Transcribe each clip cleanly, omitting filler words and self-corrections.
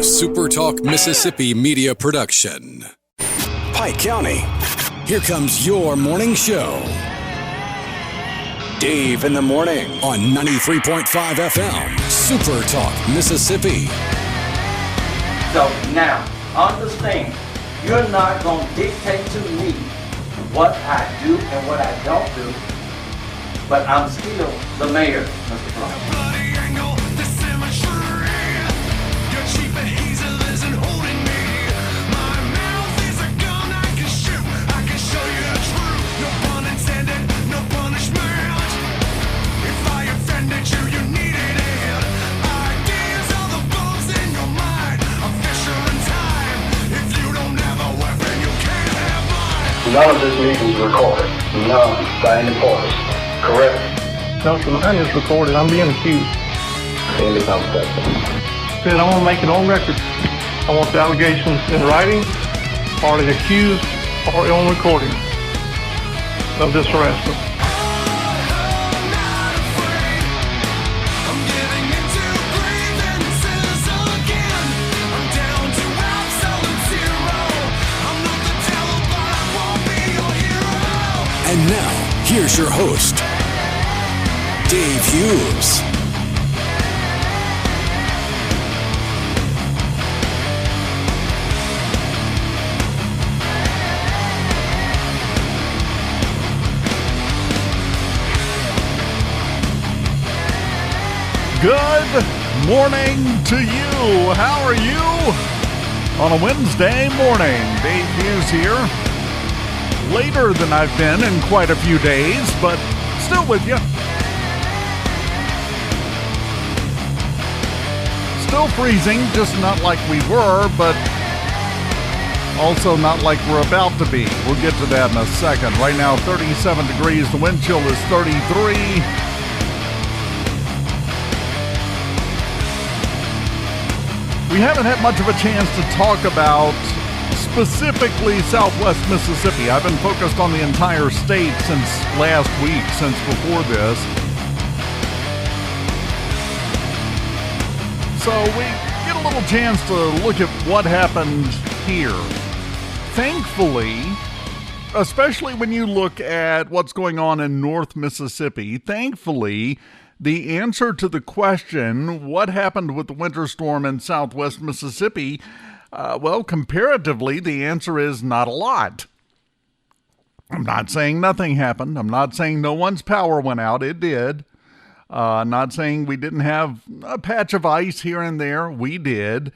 SuperTalk Mississippi media production. Pike County, here comes your morning show. Dave in the morning on 93.5 FM, SuperTalk Mississippi. So now, understand, you're not going to dictate to me what I do and what I don't do, but I'm still the mayor, Mr. Brown. None of this meeting is recorded. None by any parties. Correct? No, sir, mine is recorded. I'm being accused. Any conversation. Said I want to make it on record. I want the allegations in writing, or the accused, or on recording of this harassment. And now, here's your host, Dave Hughes. Good morning to you. How are you? On a Wednesday morning, Dave Hughes here. Later than I've been in quite a few days, but still with you. Still freezing, just not like we were, but also not like we're about to be. We'll get to that in a second. Right now, 37 degrees. The wind chill is 33. We haven't had much of a chance to talk about specifically Southwest Mississippi. I've been focused on the entire state since last week, since before this. So we get a little chance to look at what happened here. Thankfully, especially when you look at what's going on in North Mississippi, thankfully, the answer to the question, what happened with the winter storm in Southwest Mississippi, well, comparatively, the answer is not a lot. I'm not saying nothing happened. I'm not saying no one's power went out. It did. Not saying we didn't have a patch of ice here and there. We did.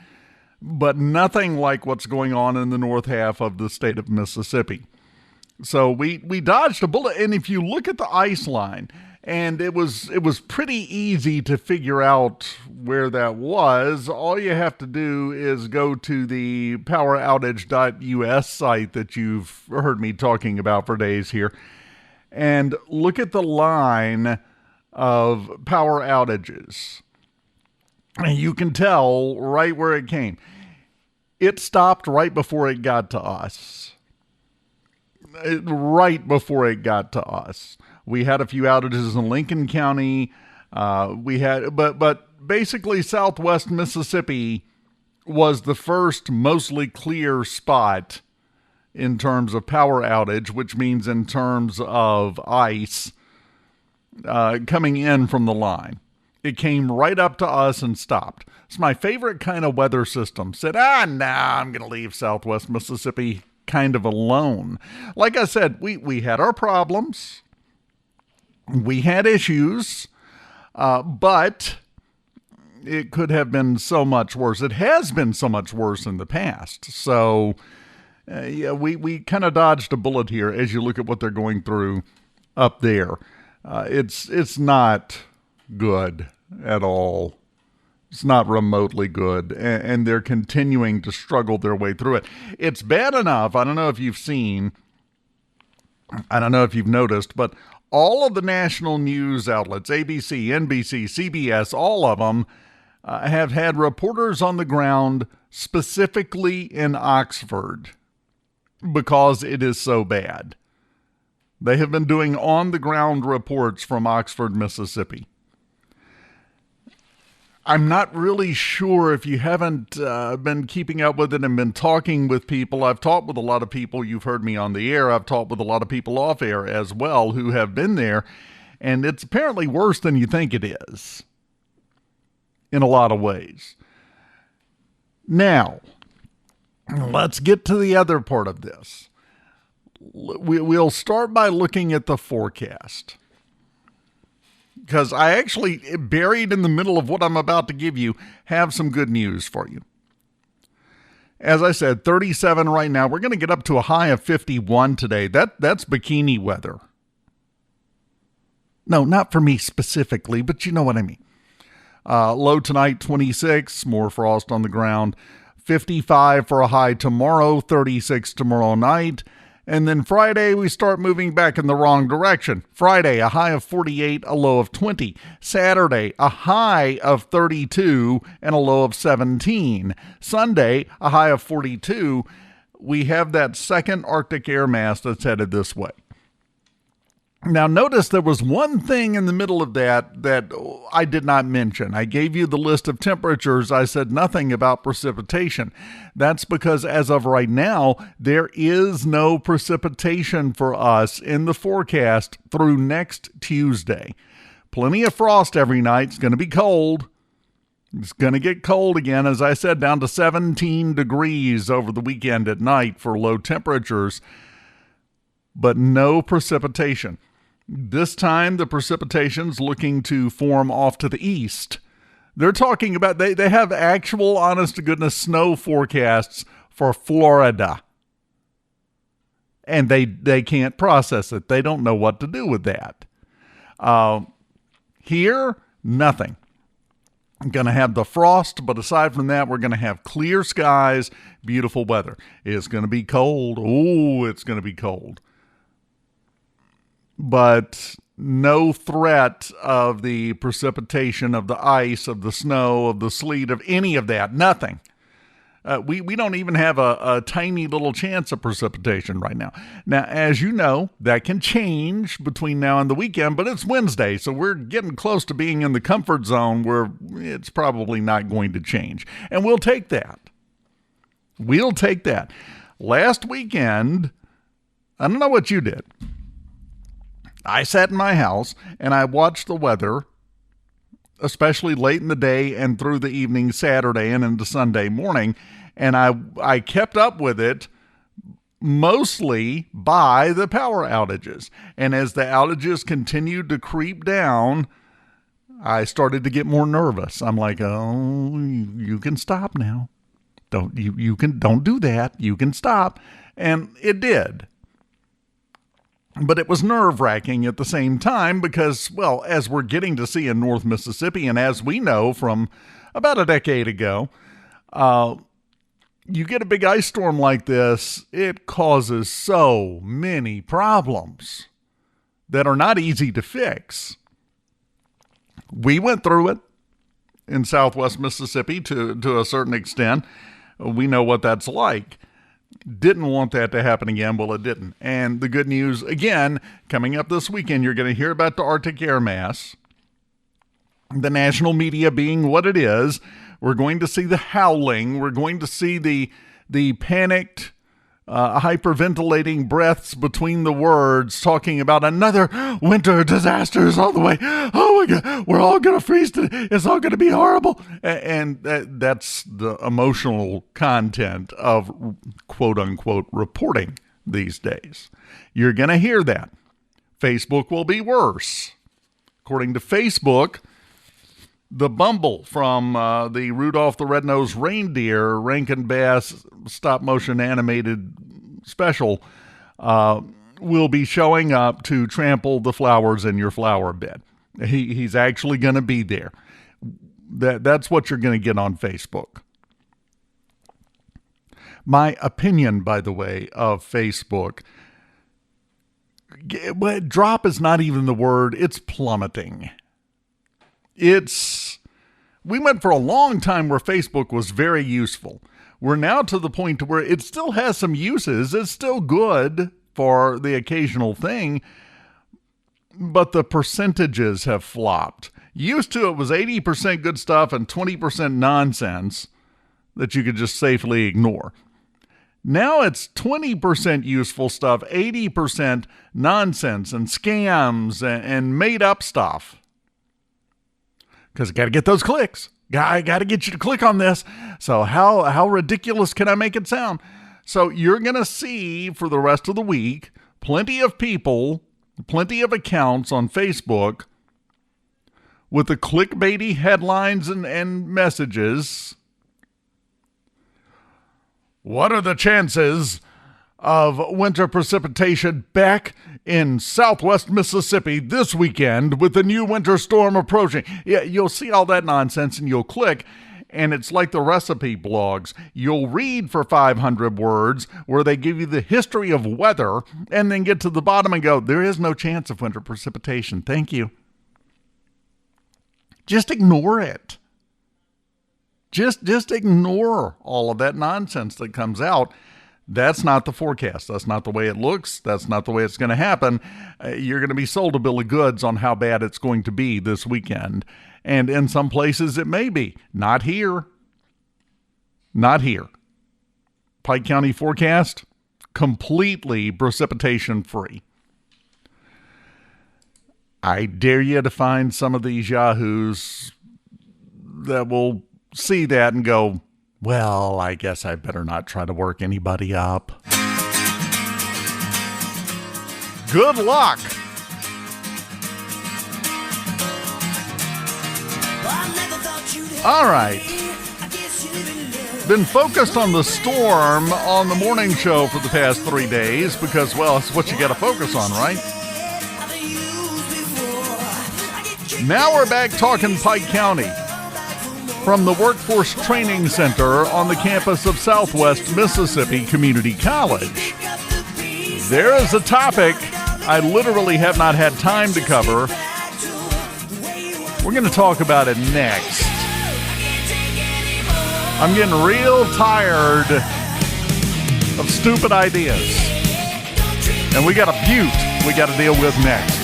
But nothing like what's going on in the north half of the state of Mississippi. So we dodged a bullet. And if you look at the ice line, and it was pretty easy to figure out where that was. All you have to do is go to the poweroutage.us site that you've heard me talking about for days here and look at the line of power outages. And you can tell right where it came. It stopped right before it got to us. Right before it got to us. We had a few outages in Lincoln County. But basically Southwest Mississippi was the first mostly clear spot in terms of power outage, which means in terms of ice coming in from the line. It came right up to us and stopped. It's my favorite kind of weather system. Said, I'm going to leave Southwest Mississippi kind of alone. Like I said, we had our problems. We had issues, but it could have been so much worse. It has been so much worse in the past. So, we kind of dodged a bullet here as you look at what they're going through up there. It's not good at all. It's not remotely good, and they're continuing to struggle their way through it. It's bad enough. I don't know if you've noticed, but all of the national news outlets, ABC, NBC, CBS, all of them have had reporters on the ground specifically in Oxford because it is so bad. They have been doing on-the-ground reports from Oxford, Mississippi. I'm not really sure if you haven't been keeping up with it and been talking with people. I've talked with a lot of people. You've heard me on the air. I've talked with a lot of people off air as well who have been there. And it's apparently worse than you think it is in a lot of ways. Now, let's get to the other part of this. We'll start by looking at the forecast. Because I actually, buried in the middle of what I'm about to give you, have some good news for you. As I said, 37 right now. We're going to get up to a high of 51 today. That's bikini weather. No, not for me specifically, but you know what I mean. Low tonight, 26, more frost on the ground. 55 for a high tomorrow, 36 tomorrow night. And then Friday, we start moving back in the wrong direction. Friday, a high of 48, a low of 20. Saturday, a high of 32 and a low of 17. Sunday, a high of 42. We have that second Arctic air mass that's headed this way. Now, notice there was one thing in the middle of that I did not mention. I gave you the list of temperatures. I said nothing about precipitation. That's because as of right now, there is no precipitation for us in the forecast through next Tuesday. Plenty of frost every night. It's going to be cold. It's going to get cold again, as I said, down to 17 degrees over the weekend at night for low temperatures, but no precipitation. This time, the precipitation's looking to form off to the east. They're talking about, they have actual, honest-to-goodness snow forecasts for Florida. And they can't process it. They don't know what to do with that. Here, nothing. I'm going to have the frost, but aside from that, we're going to have clear skies, beautiful weather. It's going to be cold. Oh, it's going to be cold. But no threat of the precipitation, of the ice, of the snow, of the sleet, of any of that. Nothing. We don't even have a tiny little chance of precipitation right now. Now, as you know, that can change between now and the weekend, but it's Wednesday, so we're getting close to being in the comfort zone where it's probably not going to change. And we'll take that. We'll take that. Last weekend, I don't know what you did. I sat in my house and I watched the weather, especially late in the day and through the evening Saturday and into Sunday morning, and I kept up with it mostly by the power outages. And as the outages continued to creep down, I started to get more nervous. I'm like, oh, you can stop now. Don't do that. You can stop. And it did. But it was nerve-wracking at the same time because, well, as we're getting to see in North Mississippi, and as we know from about a decade ago, you get a big ice storm like this, it causes so many problems that are not easy to fix. We went through it in Southwest Mississippi to a certain extent. We know what that's like. Didn't want that to happen again. Well, it didn't. And the good news, again, coming up this weekend, you're going to hear about the Arctic air mass. The national media being what it is. We're going to see the howling. We're going to see the panicked, hyperventilating breaths between the words, talking about another winter disasters all the way. Oh my God, we're all going to freeze. It's all going to be horrible. And that's the emotional content of quote unquote reporting these days. You're going to hear that. Facebook will be worse. According to Facebook, the Bumble from the Rudolph the Red-Nosed Reindeer Rankin Bass stop-motion animated special will be showing up to trample the flowers in your flower bed. He's actually going to be there. That's what you're going to get on Facebook. My opinion, by the way, of Facebook, drop is not even the word, it's plummeting. We went for a long time where Facebook was very useful. We're now to the point to where it still has some uses. It's still good for the occasional thing, but the percentages have flopped. Used to, it was 80% good stuff and 20% nonsense that you could just safely ignore. Now it's 20% useful stuff, 80% nonsense and scams and made-up stuff. Because I got to get those clicks. I got to get you to click on this. So how ridiculous can I make it sound? So you're going to see for the rest of the week plenty of people, plenty of accounts on Facebook with the clickbaity headlines and messages. What are the chances of winter precipitation back in southwest Mississippi this weekend with the new winter storm approaching? Yeah, you'll see all that nonsense and you'll click, and it's like the recipe blogs. You'll read for 500 words where they give you the history of weather and then get to the bottom and go, there is no chance of winter precipitation. Thank you. Just ignore it. Just ignore all of that nonsense that comes out. That's not the forecast. That's not the way it looks. That's not the way it's going to happen. You're going to be sold a bill of goods on how bad it's going to be this weekend. And in some places it may be. Not here. Not here. Pike County forecast, completely precipitation free. I dare you to find some of these yahoos that will see that and go, well, I guess I better not try to work anybody up. Good luck. All right. Been focused on the storm on the morning show for the past 3 days because, well, it's what you got to focus on, right? Now we're back talking Pike County from the Workforce Training Center on the campus of Southwest Mississippi Community College. There is a topic I literally have not had time to cover. We're going to talk about it next. I'm getting real tired of stupid ideas. And we got a butte we got to deal with next.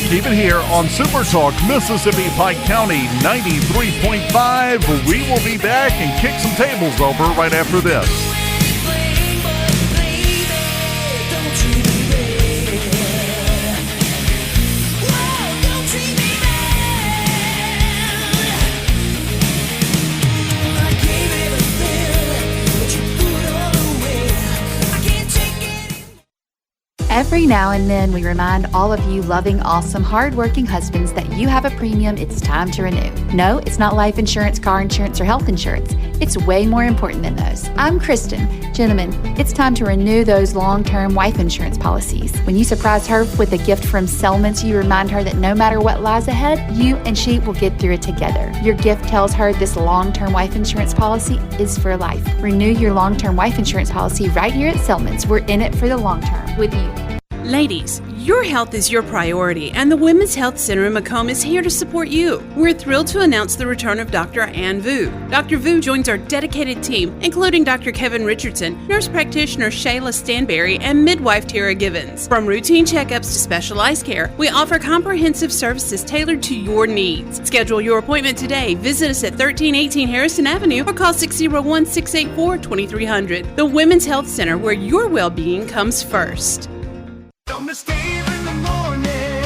Keep it here on SuperTalk, Mississippi Pike County 93.5. We will be back and kick some tables over right after this. Every now and then, we remind all of you loving, awesome, hardworking husbands that you have a premium it's time to renew. No, it's not life insurance, car insurance, or health insurance. It's way more important than those. I'm Kristen. Gentlemen, it's time to renew those long-term wife insurance policies. When you surprise her with a gift from Selman's, you remind her that no matter what lies ahead, you and she will get through it together. Your gift tells her this long-term wife insurance policy is for life. Renew your long-term wife insurance policy right here at Selman's. We're in it for the long term with you. Ladies, your health is your priority, and the Women's Health Center in Macomb is here to support you. We're thrilled to announce the return of Dr. Ann Vu. Dr. Vu joins our dedicated team, including Dr. Kevin Richardson, nurse practitioner Shayla Stanberry, and midwife Tara Givens. From routine checkups to specialized care, we offer comprehensive services tailored to your needs. Schedule your appointment today. Visit us at 1318 Harrison Avenue or call 601-684-2300. The Women's Health Center, where your well-being comes first. Don't miss Dave in the morning.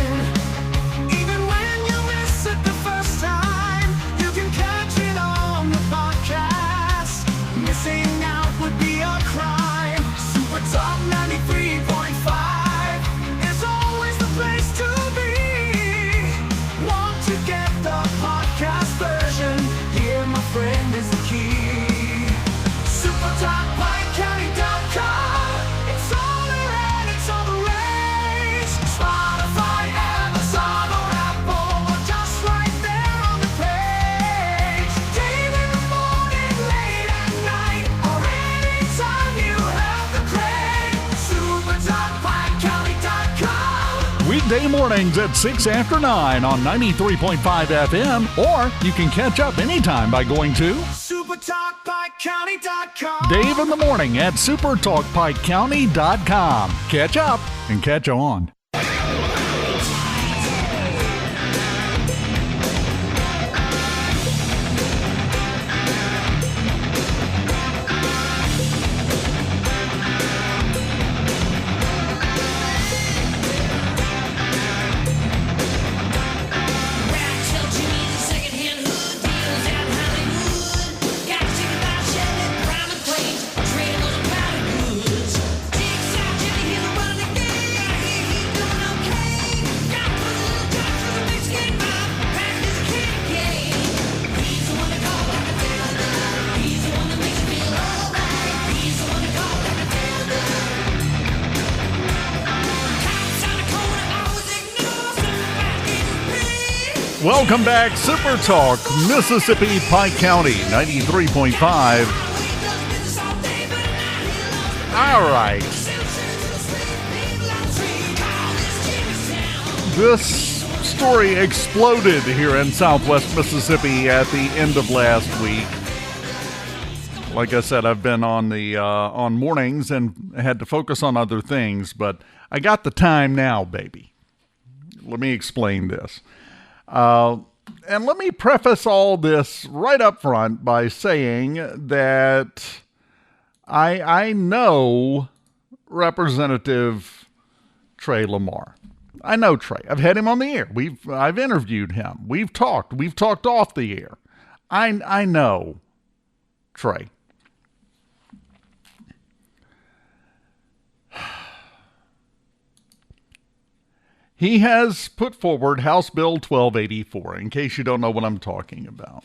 Even when you miss it the first time, you can catch it on the podcast. Missing out would be a crime. Super Talk 93.5 is always the place to be. Want to get the podcast version? Here, my friend, is the key. SuperTalkPikeCounty.com. It's all around, it's all the rage. Spotify, Amazon, or Apple, or just right there on the page. Dave in the morning, late at night, or anytime you have the crank. SuperTalkPikeCounty.com. Weekday mornings at 6 after 9 on 93.5 FM, or you can catch up anytime by going to SuperTalkPikeCounty.com. Dave in the Morning at SuperTalkPikeCounty.com. Catch up and catch on. Welcome back, Super Talk, Mississippi, Pike County, 93.5. All right. This story exploded here in Southwest Mississippi at the end of last week. Like I said, I've been on the on mornings and had to focus on other things, but I got the time now, baby. Let me explain this. And let me preface all this right up front by saying that I know Representative Trey Lamar. I know Trey. I've had him on the air. I've interviewed him. We've talked off the air. I know Trey. He has put forward House Bill 1284, in case you don't know what I'm talking about.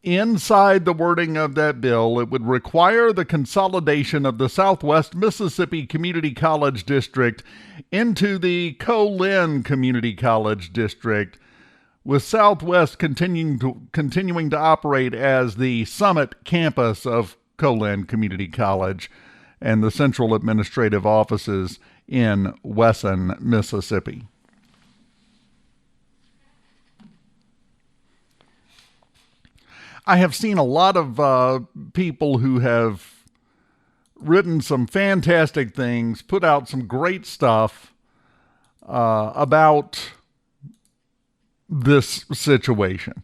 Inside the wording of that bill, it would require the consolidation of the Southwest Mississippi Community College District into the Colin Community College District, with Southwest continuing to operate as the summit campus of Colin Community College and the central administrative offices in Wesson, Mississippi. I have seen a lot of people who have written some fantastic things, put out some great stuff about this situation.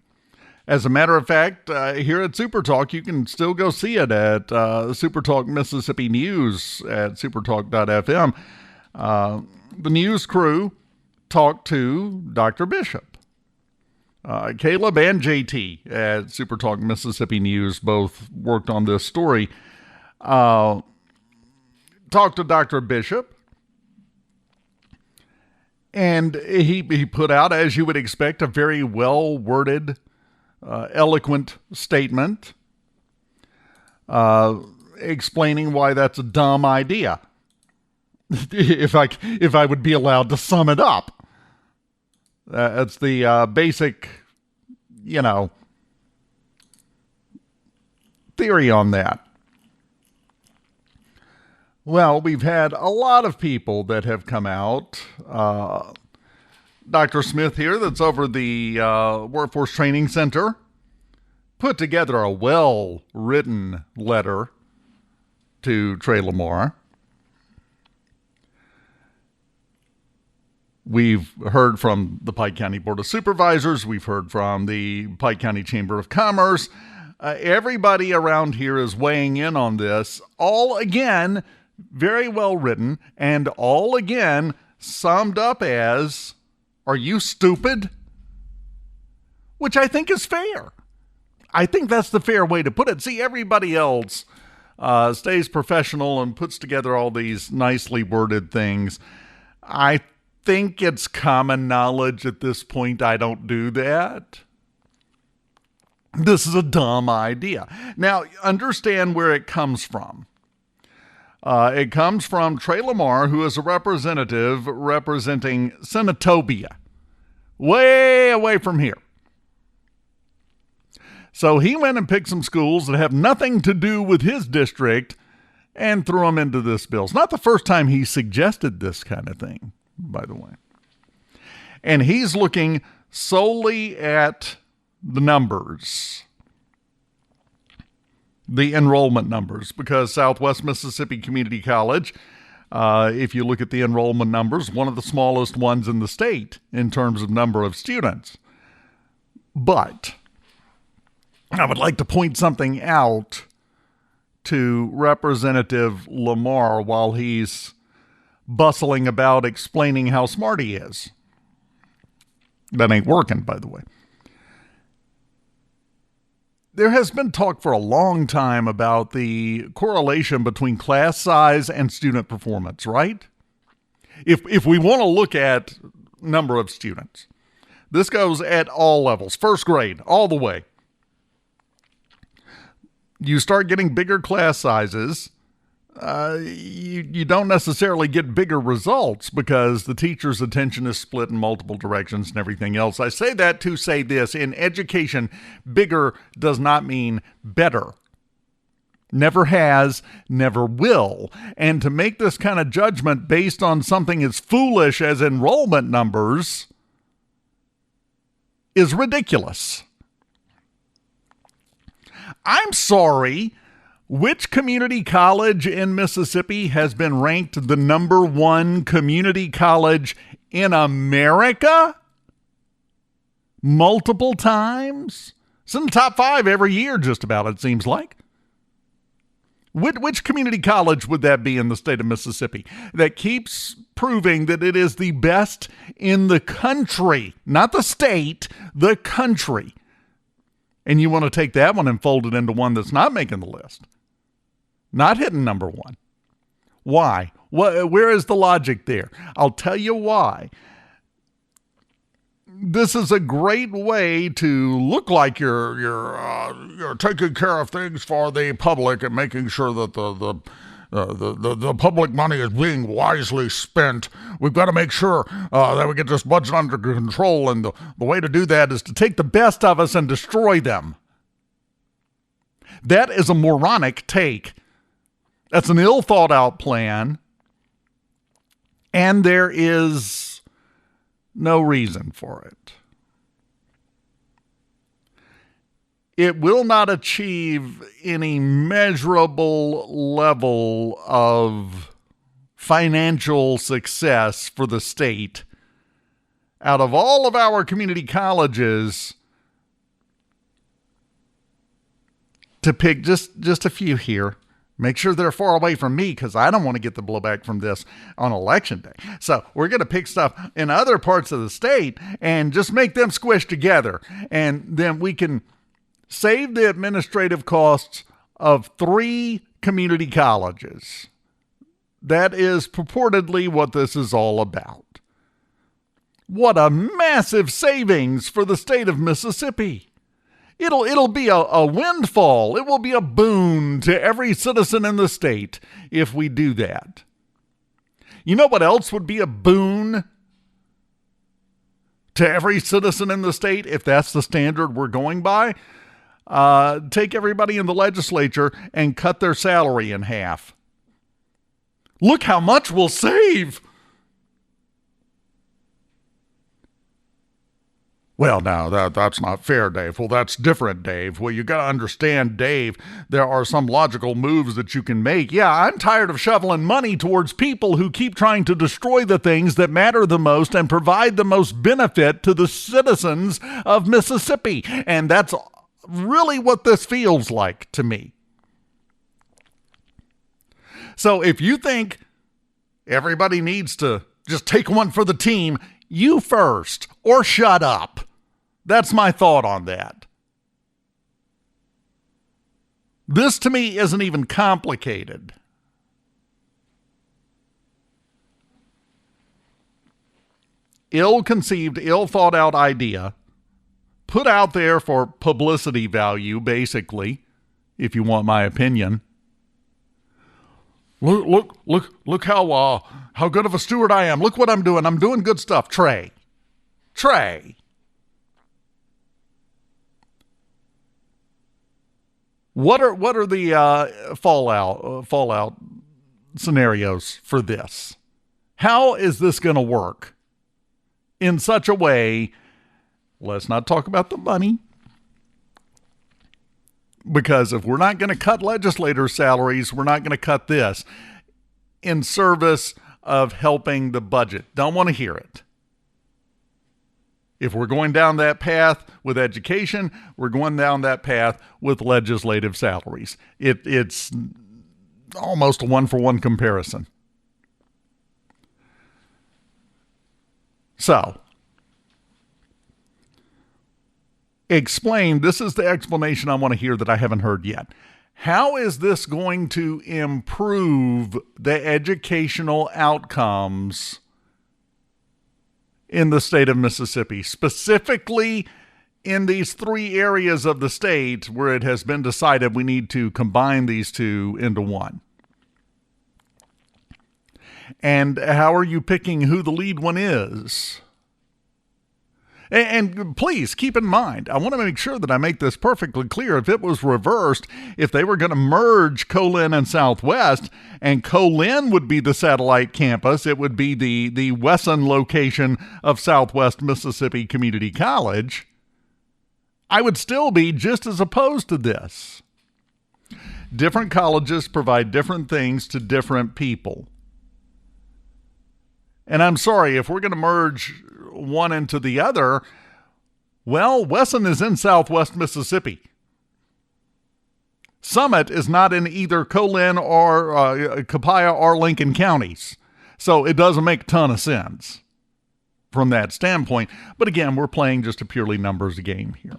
As a matter of fact, here at SuperTalk, you can still go see it at SuperTalk Mississippi News at supertalk.fm. The news crew talked to Dr. Bishop. Caleb and JT at SuperTalk Mississippi News both worked on this story. Talked to Dr. Bishop, and he put out, as you would expect, a very well-worded, eloquent statement explaining why that's a dumb idea. If I would be allowed to sum it up. That's the basic, theory on that. Well, we've had a lot of people that have come out. Dr. Smith here, that's over the Workforce Training Center, put together a well-written letter to Trey Lamar. We've heard from the Pike County Board of Supervisors. We've heard from the Pike County Chamber of Commerce. Everybody around here is weighing in on this. All, again, very well written, and all, again, summed up as, are you stupid? Which I think is fair. I think that's the fair way to put it. See, everybody else stays professional and puts together all these nicely worded things. I think it's common knowledge at this point I don't do that. This is a dumb idea. Now, understand where it comes from. It comes from Trey Lamar, who is a representative representing Senatobia, way away from here. So he went and picked some schools that have nothing to do with his district and threw them into this bill. It's not the first time he suggested this kind of thing, by the way. And he's looking solely at the numbers, the enrollment numbers, because Southwest Mississippi Community College, if you look at the enrollment numbers, one of the smallest ones in the state in terms of number of students. But I would like to point something out to Representative Lamar while he's bustling about explaining how smart he is. That ain't working, by the way. There has been talk for a long time about the correlation between class size and student performance, right? If we want to look at number of students, this goes at all levels, first grade, all the way. You start getting bigger class sizes, you don't necessarily get bigger results because the teacher's attention is split in multiple directions and everything else. I say that to say this: in education, bigger does not mean better. Never has, never will. And to make this kind of judgment based on something as foolish as enrollment numbers is ridiculous. I'm sorry. Which community college in Mississippi has been ranked the number one community college in America? Multiple times? It's in the top 5 every year, just about, it seems like. Which community college would that be in the state of Mississippi that keeps proving that it is the best in the country? Not the state, the country. And you want to take that one and fold it into one that's not making the list. Not hitting number 1. Why? Where is the logic there? I'll tell you why. This is a great way to look like you're taking care of things for the public and making sure that the public money is being wisely spent. We've got to make sure that we get this budget under control, and the way to do that is to take the best of us and destroy them. That is a moronic take. That's an ill-thought-out plan, and there is no reason for it. It will not achieve any measurable level of financial success for the state. Out of all of our community colleges, to pick just a few here. Make sure they're far away from me because I don't want to get the blowback from this on election day. So we're going to pick stuff in other parts of the state and just make them squish together. And then we can save the administrative costs of 3 community colleges. That is purportedly what this is all about. What a massive savings for the state of Mississippi. It'll be a windfall. It will be a boon to every citizen in the state if we do that. You know what else would be a boon to every citizen in the state if that's the standard we're going by? Take everybody in the legislature and cut their salary in half. Look how much we'll save. Well, now, that's not fair, Dave. Well, that's different, Dave. Well, you got to understand, Dave, there are some logical moves that you can make. Yeah, I'm tired of shoveling money towards people who keep trying to destroy the things that matter the most and provide the most benefit to the citizens of Mississippi. And that's really what this feels like to me. So if you think everybody needs to just take one for the team, you first, or shut up. That's my thought on that. This to me isn't even complicated. Ill-conceived, ill-thought-out idea, put out there for publicity value, basically, if you want my opinion. Look how good of a steward I am. Look what I'm doing. I'm doing good stuff. Trey. What are the fallout scenarios for this? How is this going to work in such a way? Let's not talk about the money. Because if we're not going to cut legislators' salaries, we're not going to cut this in service of helping the budget. Don't want to hear it. If we're going down that path with education, we're going down that path with legislative salaries. It's almost a one-for-one comparison. So, explain. This is the explanation I want to hear that I haven't heard yet. How is this going to improve the educational outcomes in the state of Mississippi, specifically in these 3 areas of the state where it has been decided we need to combine these 2 into one? And how are you picking who the lead one is? And please keep in mind, I want to make sure that I make this perfectly clear. If it was reversed, if they were going to merge Colin and Southwest, and Colin would be the satellite campus, it would be the Wesson location of Southwest Mississippi Community College, I would still be just as opposed to this. Different colleges provide different things to different people. And I'm sorry, if we're going to merge one into the other, well, Wesson is in Southwest Mississippi. Summit is not in either Colin or Copiah or Lincoln counties. So it doesn't make a ton of sense from that standpoint. But again, we're playing just a purely numbers game here.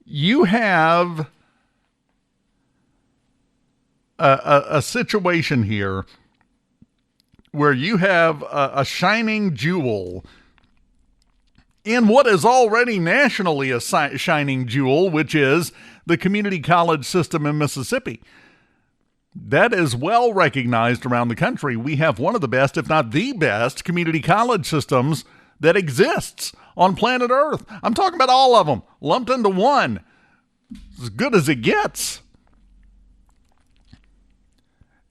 You have a situation here where you have a shining jewel in what is already nationally a shining jewel, which is the community college system in Mississippi. That is well recognized around the country. We have one of the best, if not the best, community college systems that exists on planet Earth. I'm talking about all of them, lumped into one. As good as it gets.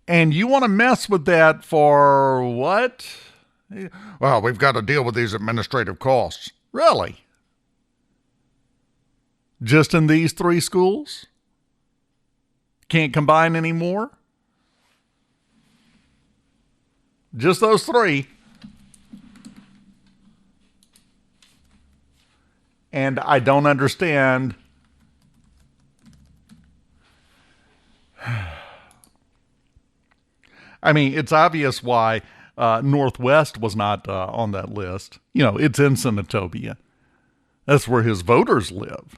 And you want to mess with that for what? Well, we've got to deal with these administrative costs. Really? Just in these 3 schools? Can't combine anymore? Just those 3. And I don't understand. I mean, it's obvious why Northwest was not on that list. You know, it's in Senatobia. That's where his voters live.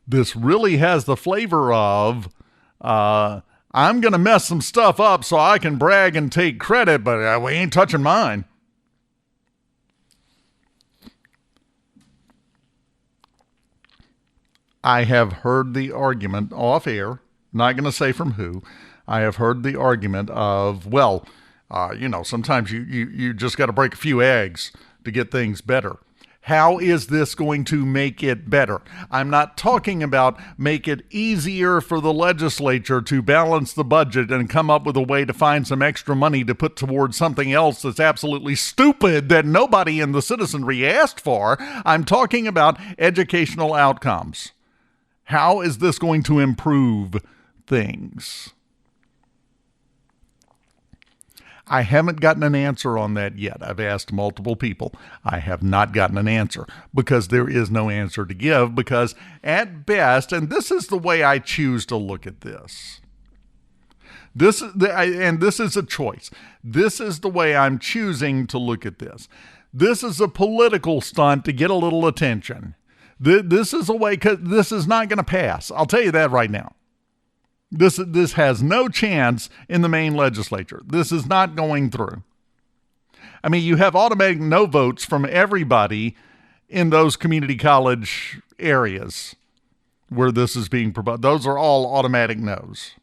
This really has the flavor of, I'm going to mess some stuff up so I can brag and take credit, but we ain't touching mine. I have heard the argument off air. Not going to say from who. I have heard the argument of, well, sometimes you just got to break a few eggs to get things better. How is this going to make it better? I'm not talking about make it easier for the legislature to balance the budget and come up with a way to find some extra money to put towards something else that's absolutely stupid that nobody in the citizenry asked for. I'm talking about educational outcomes. How is this going to improve things? I haven't gotten an answer on that yet. I've asked multiple people. I have not gotten an answer because there is no answer to give, because at best, and this is the way I choose to look at this. This is a choice. This is the way I'm choosing to look at this. This is a political stunt to get a little attention. This is a way, because this is not going to pass. I'll tell you that right now. This has no chance in the Maine legislature. This is not going through. I mean, you have automatic no votes from everybody in those community college areas where this is being proposed. Those are all automatic no's.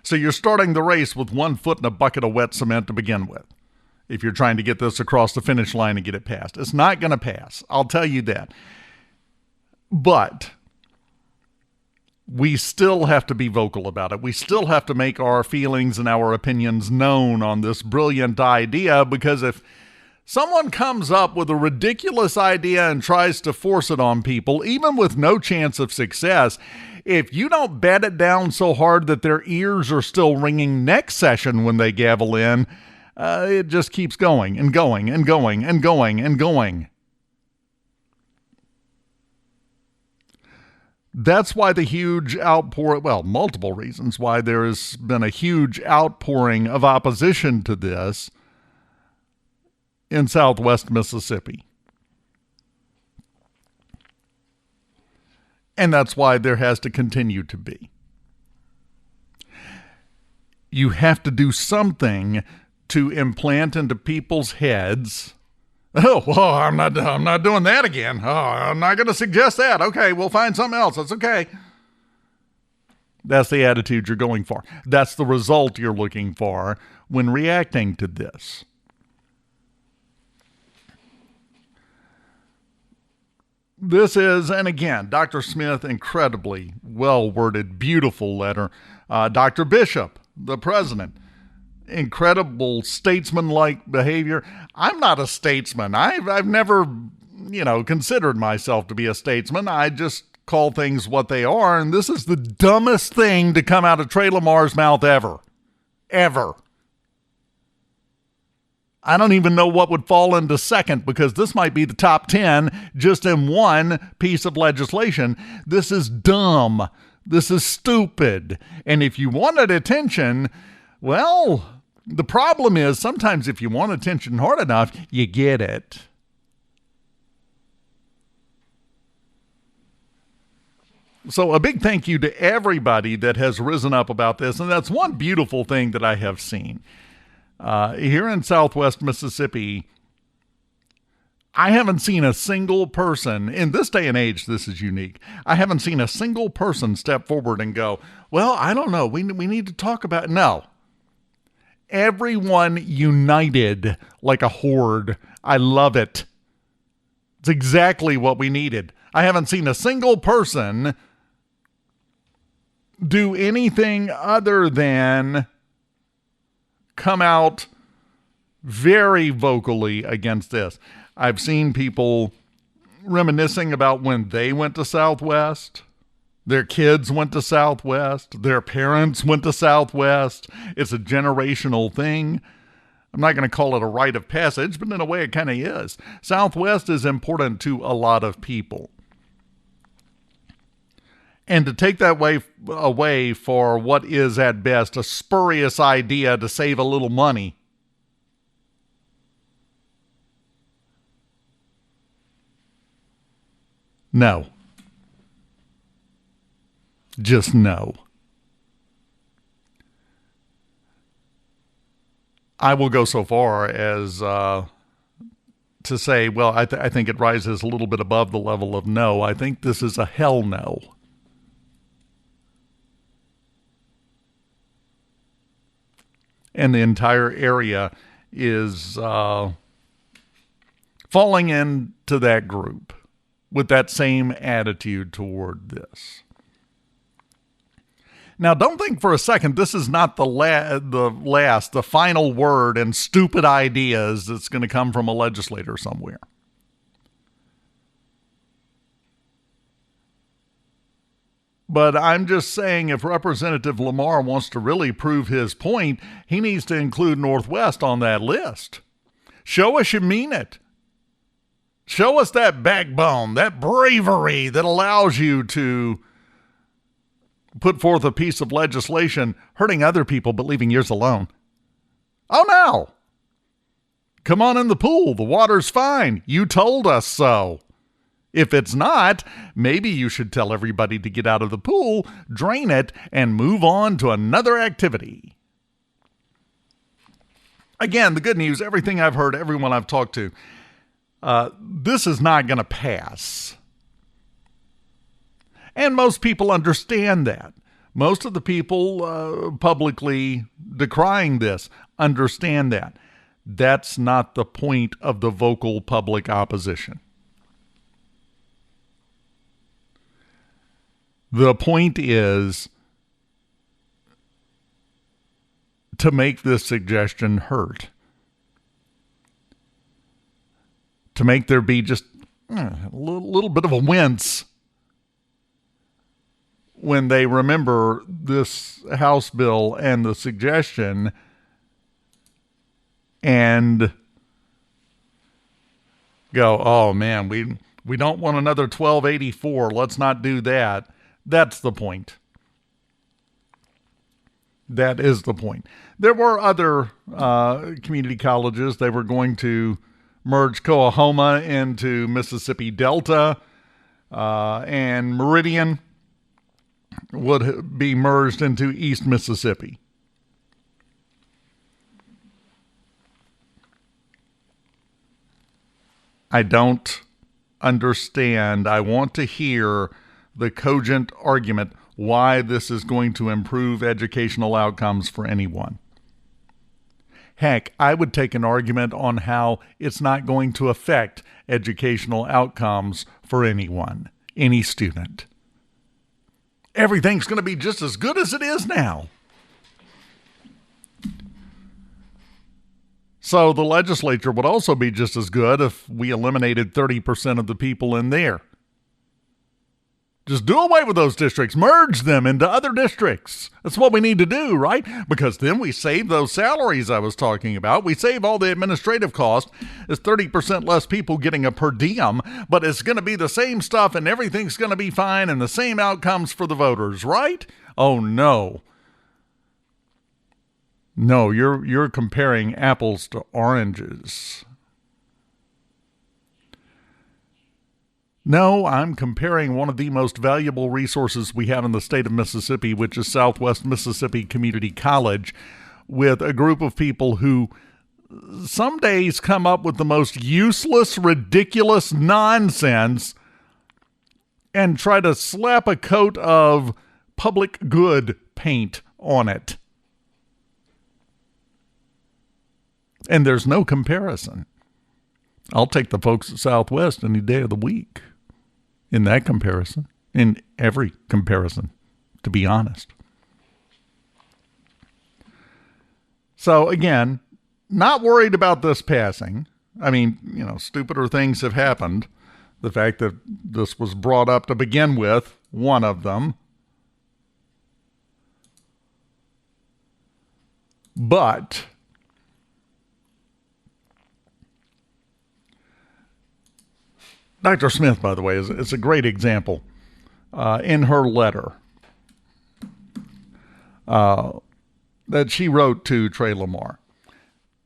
So you're starting the race with 1 foot in a bucket of wet cement to begin with, if you're trying to get this across the finish line and get it passed. It's not going to pass. I'll tell you that. But we still have to be vocal about it. We still have to make our feelings and our opinions known on this brilliant idea, because if someone comes up with a ridiculous idea and tries to force it on people, even with no chance of success, if you don't bat it down so hard that their ears are still ringing next session when they gavel in, it just keeps going and going and going and going and going. That's why the huge outpouring, well, multiple reasons why there has been a huge outpouring of opposition to this in Southwest Mississippi. And that's why there has to continue to be. You have to do something to implant into people's heads Oh, well, I'm not doing that again. Oh, I'm not going to suggest that. Okay, we'll find something else. That's okay. That's the attitude you're going for. That's the result you're looking for when reacting to this. This is, and again, Dr. Smith, incredibly well-worded, beautiful letter. Dr. Bishop, the president, incredible statesman-like behavior. I'm not a statesman. I've never, considered myself to be a statesman. I just call things what they are, and this is the dumbest thing to come out of Trey Lamar's mouth ever. Ever. I don't even know what would fall into second, because this might be the top 10 just in one piece of legislation. This is dumb. This is stupid. And if you wanted attention, well, the problem is sometimes if you want attention hard enough, you get it. So a big thank you to everybody that has risen up about this. And that's one beautiful thing that I have seen. Here in Southwest Mississippi, I haven't seen a single person, in this day and age, this is unique. I haven't seen a single person step forward and go, well, I don't know, we need to talk about it. No. Everyone united like a horde. I love it. It's exactly what we needed. I haven't seen a single person do anything other than come out very vocally against this. I've seen people reminiscing about when they went to Southwest. Their kids went to Southwest. Their parents went to Southwest. It's a generational thing. I'm not going to call it a rite of passage, but in a way it kind of is. Southwest is important to a lot of people. And to take that away for what is at best a spurious idea to save a little money, no. Just no. I will go so far as to say, well, I think it rises a little bit above the level of no. I think this is a hell no. And the entire area is falling into that group with that same attitude toward this. Now, don't think for a second this is not the final word and stupid ideas that's going to come from a legislator somewhere. But I'm just saying, if Representative Lamar wants to really prove his point, he needs to include Northwest on that list. Show us you mean it. Show us that backbone, that bravery that allows you to put forth a piece of legislation hurting other people but leaving yours alone. Oh, no. Come on in the pool. The water's fine. You told us so. If it's not, maybe you should tell everybody to get out of the pool, drain it, and move on to another activity. Again, the good news, everything I've heard, everyone I've talked to, this is not going to pass. And most people understand that. Most of the people publicly decrying this understand that. That's not the point of the vocal public opposition. The point is to make this suggestion hurt. To make there be just a little bit of a wince when they remember this House bill and the suggestion and go, oh man, we don't want another 1284. Let's not do that. That's the point. That is the point. There were other community colleges. They were going to merge Coahoma into Mississippi Delta, and Meridian would be merged into East Mississippi. I don't understand. I want to hear the cogent argument why this is going to improve educational outcomes for anyone. Heck, I would take an argument on how it's not going to affect educational outcomes for anyone, any student. Everything's going to be just as good as it is now. So the legislature would also be just as good if we eliminated 30% of the people in there. Just do away with those districts. Merge them into other districts. That's what we need to do, right? Because then we save those salaries I was talking about. We save all the administrative cost. It's 30% less people getting a per diem, but it's going to be the same stuff and everything's going to be fine and the same outcomes for the voters, right? Oh, no. No, you're comparing apples to oranges. No, I'm comparing one of the most valuable resources we have in the state of Mississippi, which is Southwest Mississippi Community College, with a group of people who some days come up with the most useless, ridiculous nonsense and try to slap a coat of public good paint on it. And there's no comparison. I'll take the folks at Southwest any day of the week in that comparison, in every comparison, to be honest. So again, not worried about this passing. I mean, stupider things have happened. The fact that this was brought up to begin with, one of them. But Dr. Smith, by the way, is a great example in her letter that she wrote to Trey Lamar.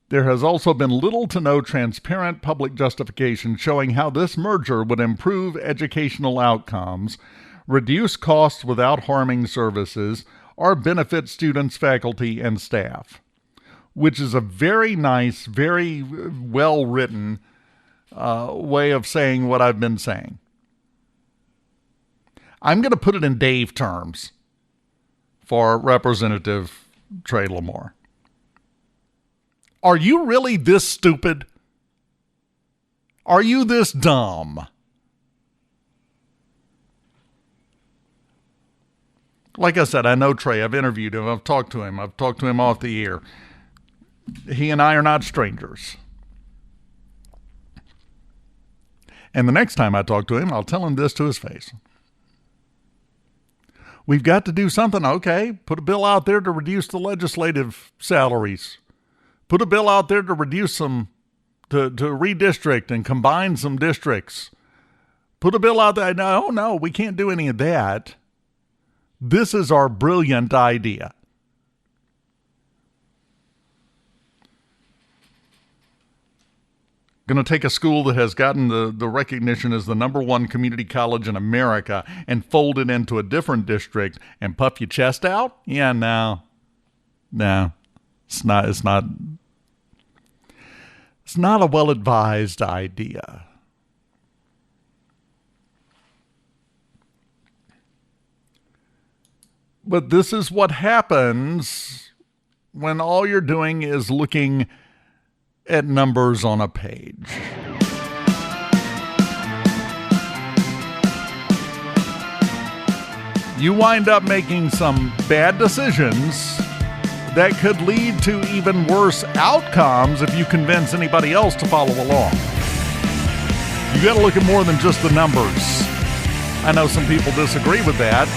There has also been little to no transparent public justification showing how this merger would improve educational outcomes, reduce costs without harming services, or benefit students, faculty, and staff, which is a very nice, very well-written way of saying what I've been saying. I'm going to put it in Dave terms for Representative Trey Lamar. Are you really this stupid? Are you this dumb? Like I said, I know Trey. I've interviewed him. I've talked to him. I've talked to him off the air. He and I are not strangers. And the next time I talk to him, I'll tell him this to his face. We've got to do something. Okay, put a bill out there to reduce the legislative salaries. Put a bill out there to reduce some, to redistrict and combine some districts. Put a bill out there. No, we can't do any of that. This is our brilliant idea. Going to take a school that has gotten the recognition as the #1 community college in America and fold it into a different district and puff your chest out? Yeah, no. It's not a well-advised idea. But this is what happens when all you're doing is looking at numbers on a page. You wind up making some bad decisions that could lead to even worse outcomes if you convince anybody else to follow along. You got to look at more than just the numbers. I know some people disagree with that.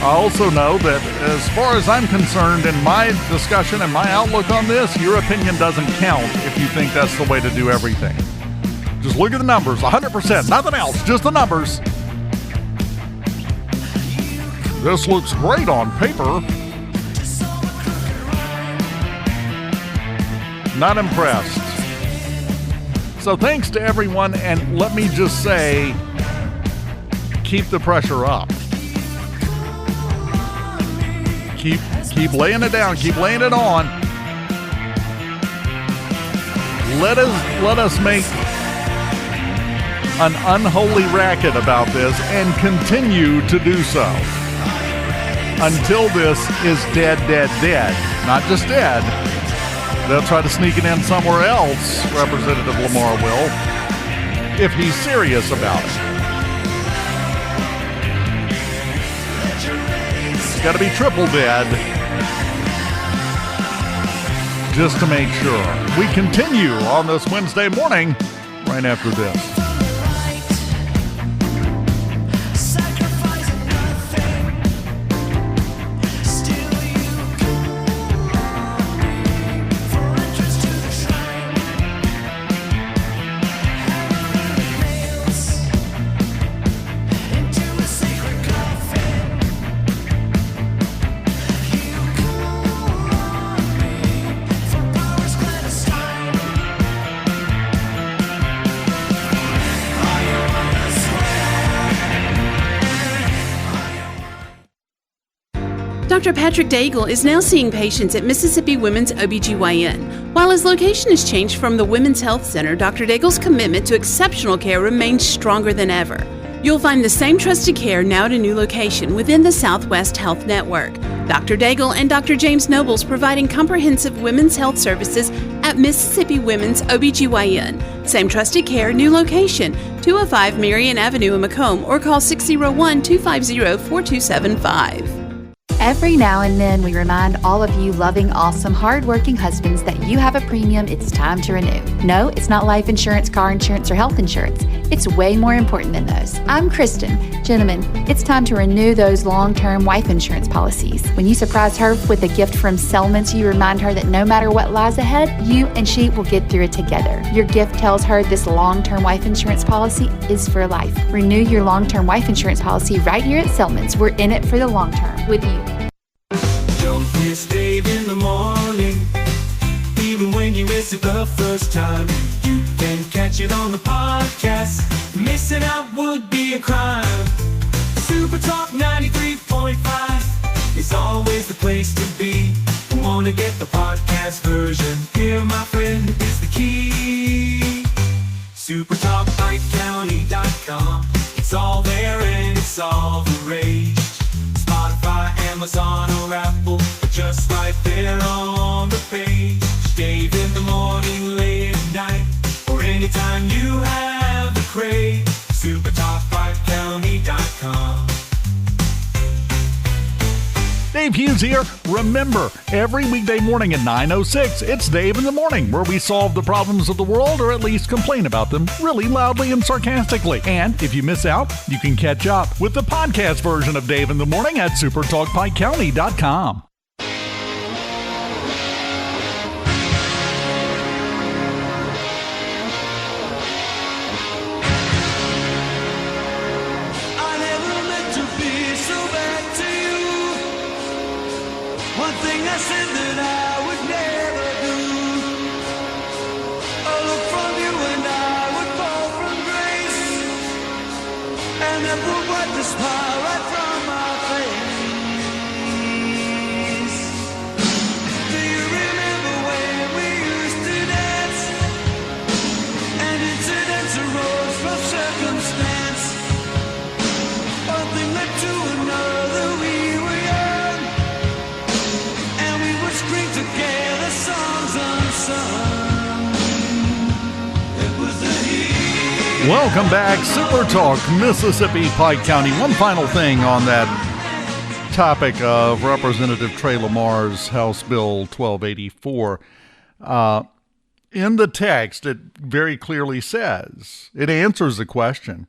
I also know that as far as I'm concerned, in my discussion and my outlook on this, your opinion doesn't count if you think that's the way to do everything. Just look at the numbers, 100%, nothing else, just the numbers. This looks great on paper. Not impressed. So thanks to everyone, and let me just say, keep the pressure up. Keep laying it down. Keep laying it on. Let us make an unholy racket about this and continue to do so until this is dead. Not just dead. They'll try to sneak it in somewhere else, Representative Lamar will, if he's serious about it. It's got to be triple dead just to make sure. We continue on this Wednesday morning right after this. Dr. Patrick Daigle is now seeing patients at Mississippi Women's OBGYN. While his location has changed from the Women's Health Center, Dr. Daigle's commitment to exceptional care remains stronger than ever. You'll find the same trusted care now at a new location within the Southwest Health Network. Dr. Daigle and Dr. James Nobles providing comprehensive women's health services at Mississippi Women's OBGYN. Same trusted care, new location, 205 Marion Avenue in Macomb, or call 601-250-4275. Every now and then, we remind all of you loving, awesome, hardworking husbands that you have a premium it's time to renew. No, it's not life insurance, car insurance, or health insurance. It's way more important than those. I'm Kristen. Gentlemen, it's time to renew those long-term wife insurance policies. When you surprise her with a gift from Selmans, you remind her that no matter what lies ahead, you and she will get through it together. Your gift tells her this long-term wife insurance policy is for life. Renew your long-term wife insurance policy right here at Selmans. We're in it for the long term with you. Don't miss Dave in the morning. Even when you miss it the first time, you can catch it on the podcast. Missing out would be a crime. SuperTalk 93.5 is always the place to be. Wanna get the podcast version? Here, my friend, is the key. SuperTalkPikeCounty.com. It's all there and it's all the rage. Spotify, Amazon, or Apple, just right there on the page. Dave in the morning, late at night, or anytime you have the crave. SuperTalkPikeCounty.com. Dave Hughes here. Remember, every weekday morning at 9:06, it's Dave in the Morning, where we solve the problems of the world, or at least complain about them really loudly and sarcastically. And if you miss out, you can catch up with the podcast version of Dave in the Morning at SuperTalkPikeCounty.com. I never meant to be so bad to you. One thing I said that I would never do. A look from you and I would fall from grace, and that would wipe the smile right from my face. Do you remember when we used to dance, and incidents arose from circumstance? One thing led to another, we were young, and we would scream together songs unsung. It was the heat. Welcome back, Super Talk, Mississippi, Pike County. One final thing on that topic of Representative Trey Lamar's House Bill 1284. In the text, it very clearly says, it answers the question.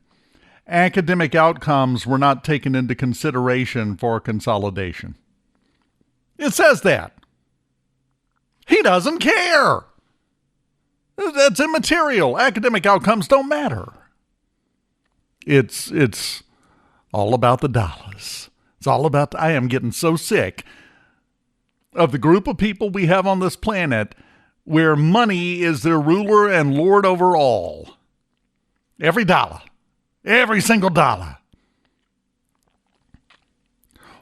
Academic outcomes were not taken into consideration for consolidation. It says that. He doesn't care. That's immaterial. Academic outcomes don't matter. It's all about the dollars. It's all about, I am getting so sick of the group of people we have on this planet where money is their ruler and lord over all. Every dollar. Every single dollar.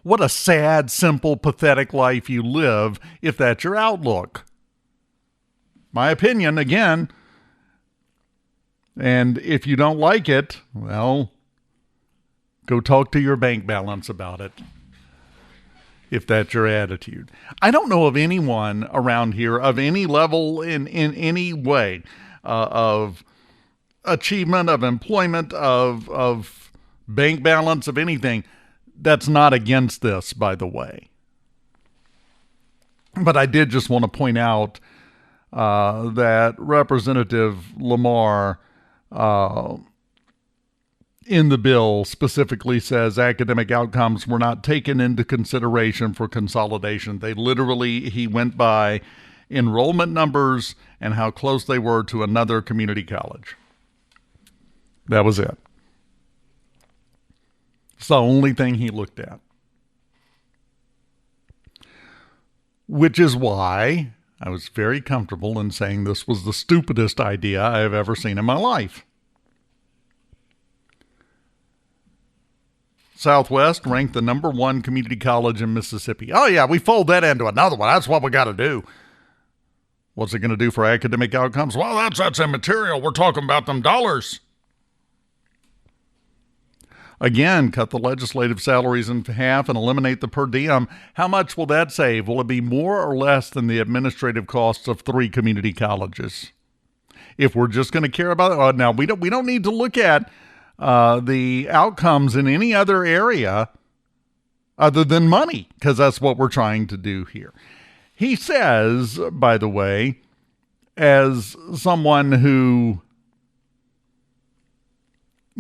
What a sad, simple, pathetic life you live if that's your outlook. My opinion, again, And if you don't like it, well, go talk to your bank balance about it, if that's your attitude. I don't know of anyone around here of any level in any way of achievement, of employment, of bank balance, of anything that's not against this, by the way. But I did just want to point out that Representative Lamar in the bill specifically says academic outcomes were not taken into consideration for consolidation. He went by enrollment numbers and how close they were to another community college. That was it. It's the only thing he looked at. Which is why I was very comfortable in saying this was the stupidest idea I have ever seen in my life. Southwest ranked the number 1 community college in Mississippi. Oh, yeah, we fold that into another one. That's what we got to do. What's it going to do for academic outcomes? Well, that's immaterial. We're talking about them dollars. Again, cut the legislative salaries in half and eliminate the per diem. How much will that save? Will it be more or less than the administrative costs of 3 community colleges? If we're just going to care about it, now we don't need to look at the outcomes in any other area other than money, because that's what we're trying to do here. He says, by the way, as someone who,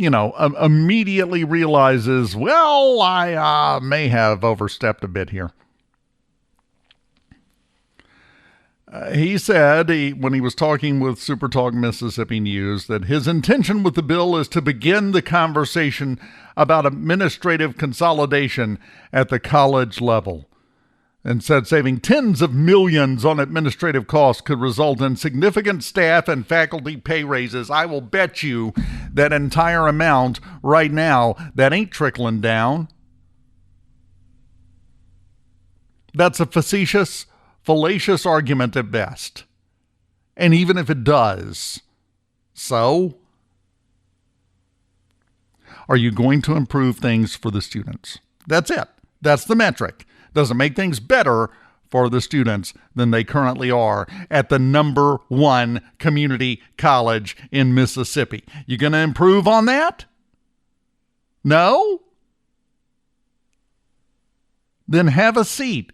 immediately realizes, well, I may have overstepped a bit here. He said, when he was talking with SuperTalk Mississippi News, that his intention with the bill is to begin the conversation about administrative consolidation at the college level, and said saving tens of millions on administrative costs could result in significant staff and faculty pay raises. I will bet you that entire amount right now, that ain't trickling down. That's a fallacious argument at best. And even if it does, so are you going to improve things for the students? That's it. That's the metric. Does it make things better for the students than they currently are at the number 1 community college in Mississippi? You going to improve on that? No? Then have a seat.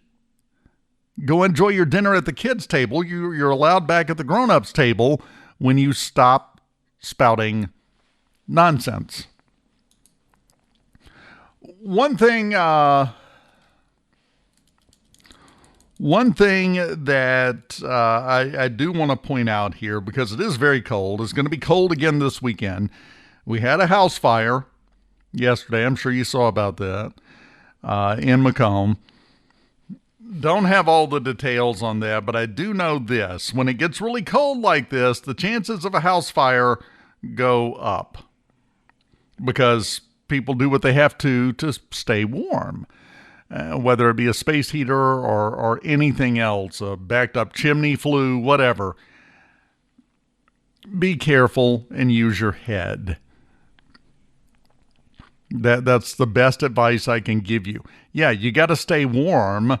Go enjoy your dinner at the kids' table. You're allowed back at the grown-ups' table when you stop spouting nonsense. One thing that I do want to point out here, because it is very cold, it's going to be cold again this weekend. We had a house fire yesterday. I'm sure you saw about that in Macomb. Don't have all the details on that, but I do know this. When it gets really cold like this, the chances of a house fire go up because people do what they have to stay warm. Whether it be a space heater or anything else, a backed up chimney flue, whatever. Be careful and use your head. That's the best advice I can give you. Yeah, you got to stay warm.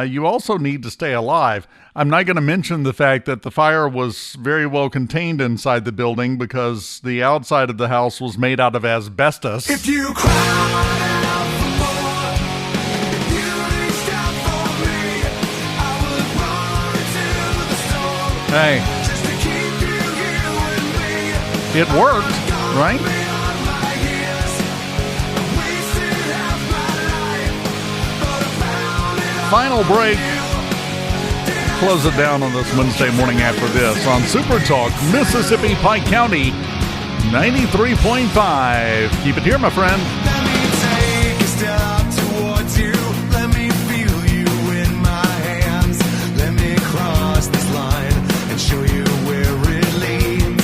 You also need to stay alive. I'm not going to mention the fact that the fire was very well contained inside the building because the outside of the house was made out of asbestos. If you cry out for more, if you reached out for me, I would run to the store. Hey, Just to keep you here with me. it worked, right? Beyond my years, I wasted half my life, but I found it all. Final break. Close it down on this Wednesday morning after this on SuperTalk Mississippi Pike County 93.5. Keep it here, my friend. Let me take a step towards you. Let me feel you in my hands. Let me cross this line and show you where it leads.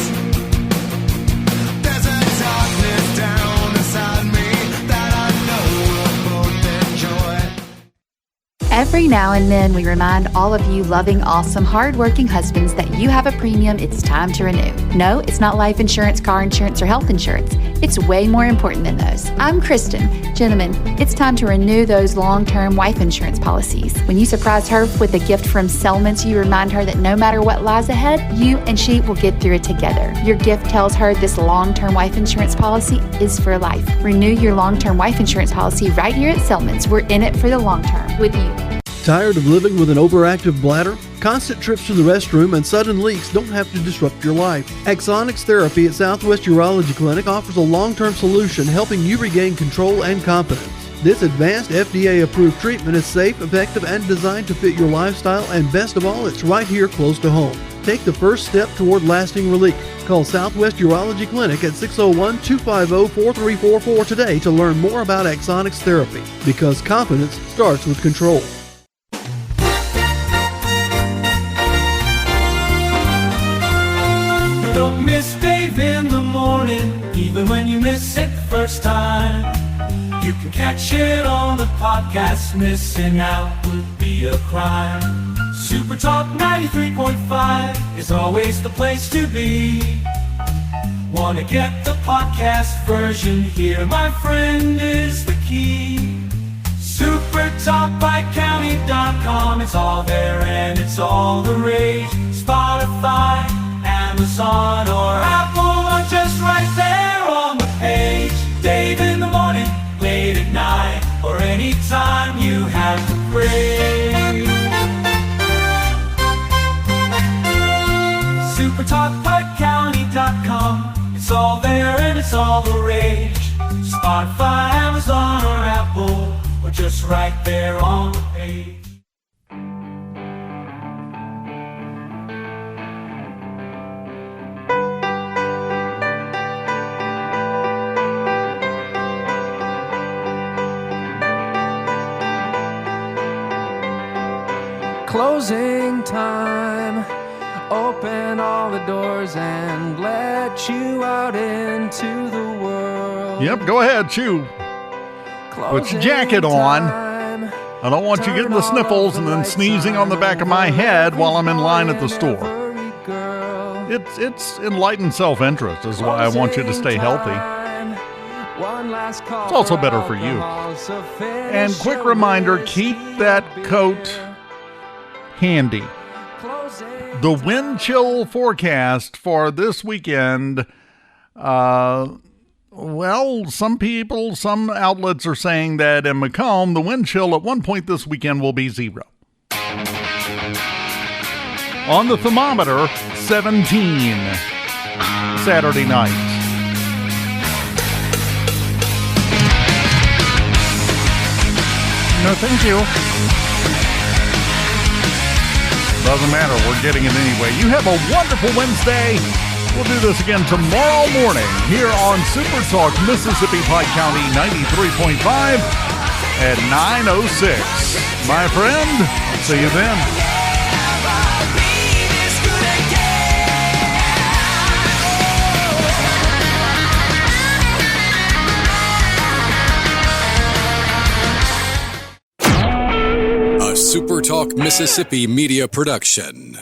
There's a darkness down inside me that I know we'll both enjoy. Every now and then, we remind all of you loving, awesome, hardworking husbands that you have a premium it's time to renew. No, it's not life insurance, car insurance, or health insurance. It's way more important than those. I'm Kristen. Gentlemen, it's time to renew those long-term wife insurance policies. When you surprise her with a gift from Selmans, you remind her that no matter what lies ahead, you and she will get through it together. Your gift tells her this long-term wife insurance policy is for life. Renew your long-term wife insurance policy right here at Selmans. We're in it for the long term with you. Tired of living with an overactive bladder? Constant trips to the restroom and sudden leaks don't have to disrupt your life. Axonics Therapy at Southwest Urology Clinic offers a long-term solution helping you regain control and confidence. This advanced FDA-approved treatment is safe, effective, and designed to fit your lifestyle, and best of all, it's right here close to home. Take the first step toward lasting relief. Call Southwest Urology Clinic at 601-250-4344 today to learn more about Axonics Therapy, because confidence starts with control. Don't miss Dave in the morning, even when you miss it the first time. You can catch it on the podcast. Missing out would be a crime. SuperTalk 93.5 is always the place to be. Wanna get the podcast version? Here, my friend, is the key. SuperTalkPikeCounty.com. It's all there and it's all the rage. Spotify, Amazon, or Apple are just right there on the page. Dave in the morning, late at night, or anytime you have the break. SuperTalkPikeCounty.com. It's all there and it's all the rage. Spotify, Amazon, or Apple, or just right there on the page. Closing time. Open all the doors and let you out into the world. Yep, go ahead, chew. Put your jacket on. I don't want you getting the sniffles and then sneezing on the back of my head while I'm in line at the store. It's enlightened self-interest is why I want you to stay healthy. It's also better for you. And quick reminder, keep that coat handy. The wind chill forecast for this weekend, some outlets are saying that in Macomb, the wind chill at one point this weekend will be 0. On the thermometer, 17 Saturday night. No, thank you. Doesn't matter, we're getting it anyway. You have a wonderful Wednesday. We'll do this again tomorrow morning here on SuperTalk Mississippi Pike County 93.5 at 9:06. My friend, see you then. SuperTalk Mississippi Media Production.